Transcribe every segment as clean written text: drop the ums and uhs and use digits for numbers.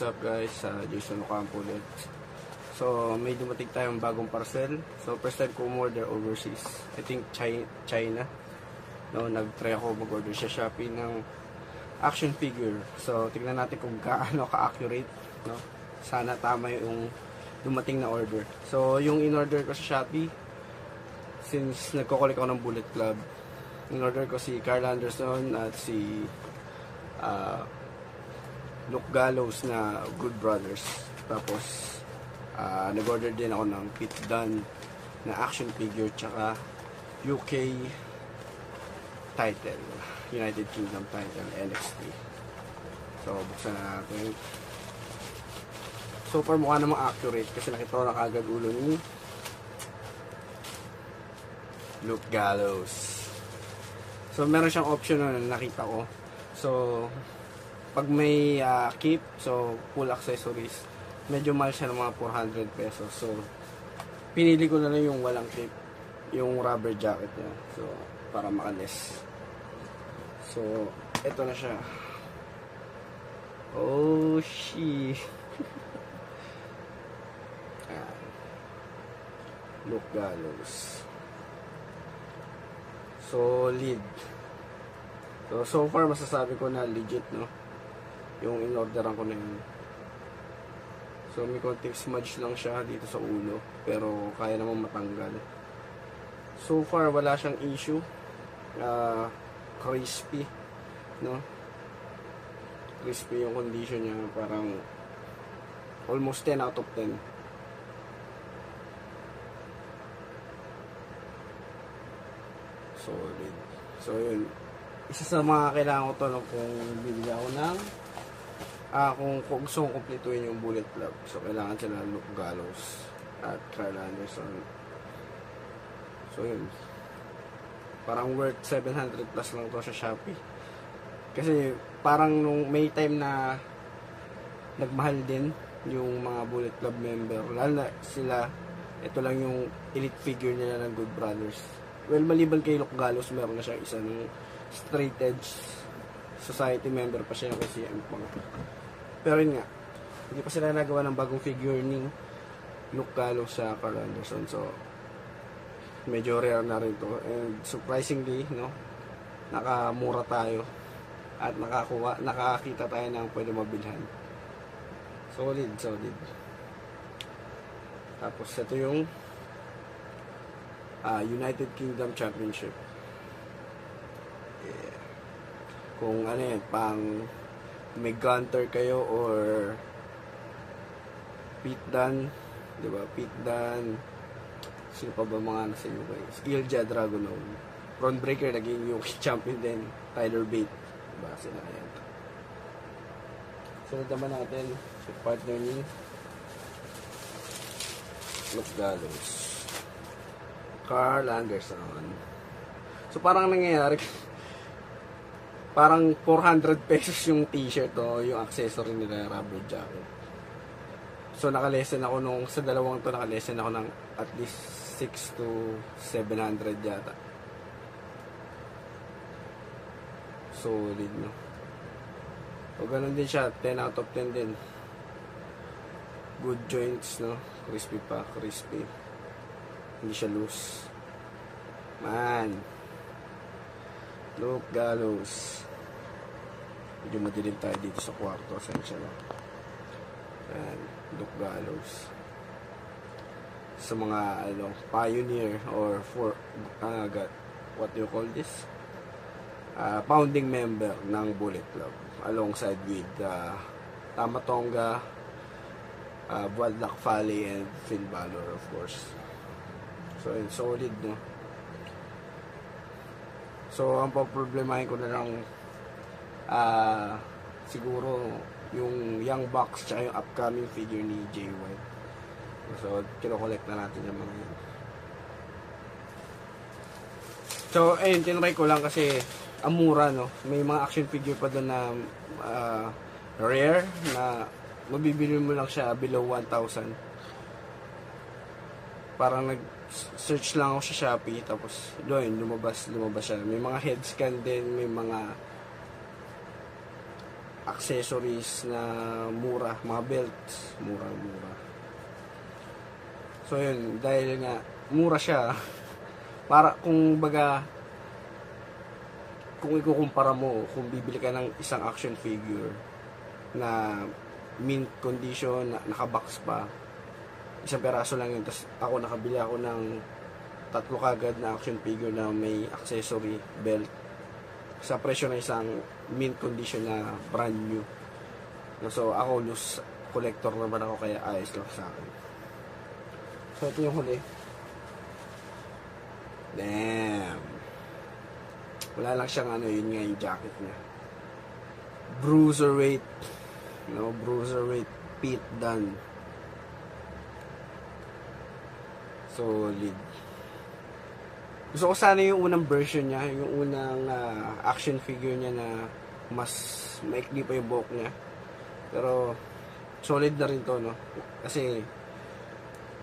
what's up guys? Jason Ocampo ulit. So, may dumating tayong bagong parcel. So, first time ko umorder overseas. I think China. No, nag-try ako mag-order sa Shopee ng action figure. So, tingnan natin kung gaano ka-accurate. No? Sana tama yung dumating na order. So, yung in-order ko sa Shopee, since nagko-collect ako ng Bullet Club, in-order ko si Carl Anderson at si Luke Gallows na Good Brothers. Tapos nag-order din ako ng Pete Dunne na action figure tsaka UK title, United Kingdom title, NXT. So buksan na natin. So far mukha namang accurate kasi nakita ko na kagad ulo ni Luke Gallows. So meron siyang option na nakita ko. So pag may keep, so full accessories, medyo mahal siya ng mga 400 pesos. So, pinili ko na lang yung walang keep, yung rubber jacket niya. So, para makalis. So, eto na siya. Oh, shit. Luke Gallows. Solid. So far, masasabi ko na legit, no? Yung in-orderan ko na yun. So may konting smudge lang siya dito sa ulo, pero kaya naman matanggal. So far wala siyang issue. Crispy, no? Crispy yung condition niya, parang almost 10 out of 10. Solid. So yun, isa sa mga kailangan ko to, no, kung bibili ako ng kung gusto kong kumpletuhin yung Bullet Club. So, kailangan sila Luke Gallows at Carl Anderson. So, yun. Parang worth 700 plus lang to sa Shopee. Kasi, parang nung may time na nagmahal din yung mga Bullet Club member. Lalo na sila, ito lang yung elite figure nila ng Good Brothers. Well, maliban kay Luke Gallows, meron na siya isa ng straight edge society member pa siya kasi CM Punk. Pero yun nga, hindi pa sila nagawa ng bagong figure ni Luke Gallows sa Carl Anderson. So, medyo rare na rin to. And surprisingly, no, nakamura tayo at nakakita tayo ng pwede mabilhan. Solid. Tapos, ito yung United Kingdom Championship. Yeah. Kung ano yan, pang may Gunter kayo or Pete Dunne, di ba? Pete Dunne, sino pa ba mga nasa UK? Ilja Dragunov, Ron Breaker, naging UK champion din. Tyler Bate, diba? Sila yan. Sunod naman natin yung partner ni Luke Gallows, Carl Anderson. So parang nangyayari, parang 400 pesos yung t-shirt o yung accessory nila, rubber jacket. So nakalesen ako nung sa dalawang to, nakalesen ako ng at least 6 to 700 yata. Solid, no? So ganun din siya, 10 out of 10 din. Good joints, no? Crispy pa, crispy. Hindi siya loose. Man, Luke Gallows. Medyo madilim tayo dito sa kwarto. Asensya lang. And Luke Gallows. Sa mga pioneer or what do you call this? Founding member ng Bullet Club. Alongside with Tama Tonga, Wadlock Fale, and Finn Balor, of course. So, solid, no? So, ang problemahin ko na lang siguro yung Young Bucks tsaka yung upcoming figure ni Jay White. So, kino-collect na natin yung mga yun. So, ayun, tinry ko lang kasi ang mura, no? May mga action figure pa doon na rare na mabibili mo lang siya below 1,000. Parang search lang ako sa Shopee, tapos doon lumabas siya. May mga head scan din, may mga accessories na mura, mga belts, mura. So yun, dahil nga mura siya, para kung baga, kung ikukumpara mo, kung bibili ka ng isang action figure na mint condition, na nakabox pa, isang peraso lang yun. Tapos ako nakabili ako ng 3 kagad na action figure na may accessory, belt, sa presyo ng isang mint condition na brand new. So ako loose collector naman ako, kaya ayos lang sa akin. So ito yung huli. Damn. Wala lang siyang ano, yun nga yung jacket niya. Bruiserweight. No, Bruiserweight Pete Dunne. Solid. Gusto ko sana yung unang version niya, yung unang action figure niya na mas maikli pa yung buhok niya. Pero solid na rin to, no? Kasi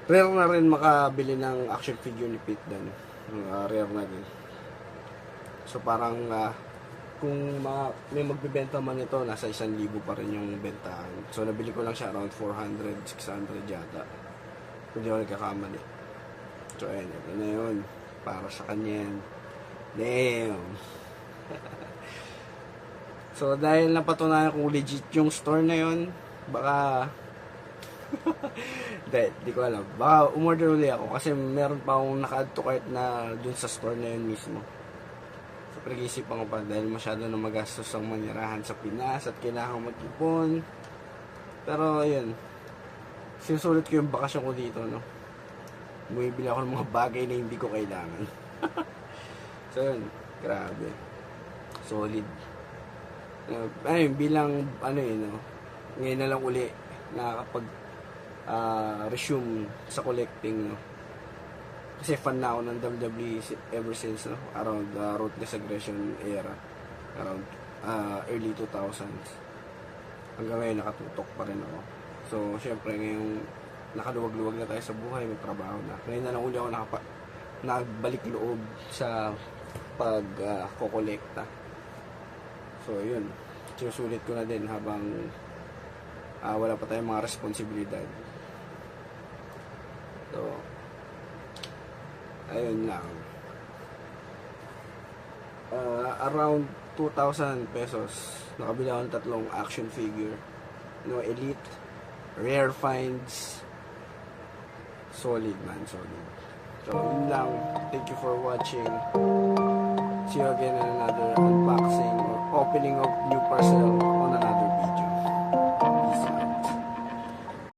rare na rin makabili ng action figure ni Pete Dunne. Rare na rin. So parang kung may magbebenta man ito, nasa 1,000 pa rin yung bentahan. So nabili ko lang siya around 400, 600 yata. Kung di ako nagkakamali. So ayun, ito na yun. Para sa kanya yan. Damn! So dahil napatunayan kung legit yung store na yun, baka di ko alam. Baka umorder ulit ako kasi meron pa akong naka-add to cart na dun sa store na yun mismo. So pag-iisipan ko pa dahil masyado na magastos ang manirahan sa Pinas at kailangan mag-ipon. Pero ayun, sinusulit ko yung bakasyon ko dito, no? Bumibili ako ng mga bagay na hindi ko kailangan. So yun, grabe. Solid. Ayun, bilang ano yun, no? Ngayon na lang uli nakakapag resume sa collecting, no? Kasi fan na ako ng WWE ever since, no? Around Ruthless Aggression era, around early 2000s. Hanggang ngayon nakatutok pa rin ako. So syempre ngayong nakaluwag-luwag na tayo sa buhay, may trabaho na, ngayon na lang uli ako nagbalik loob sa pag-kokolekta. So yun, sinusulit ko na din habang wala pa tayong mga responsibilidad. So ayun lang. Around 2,000 pesos nakabili ako ng 3 action figure, no, elite, rare finds. Solid, man, solid. So yun lang. Thank you for watching. See you again in another unboxing or opening of new personal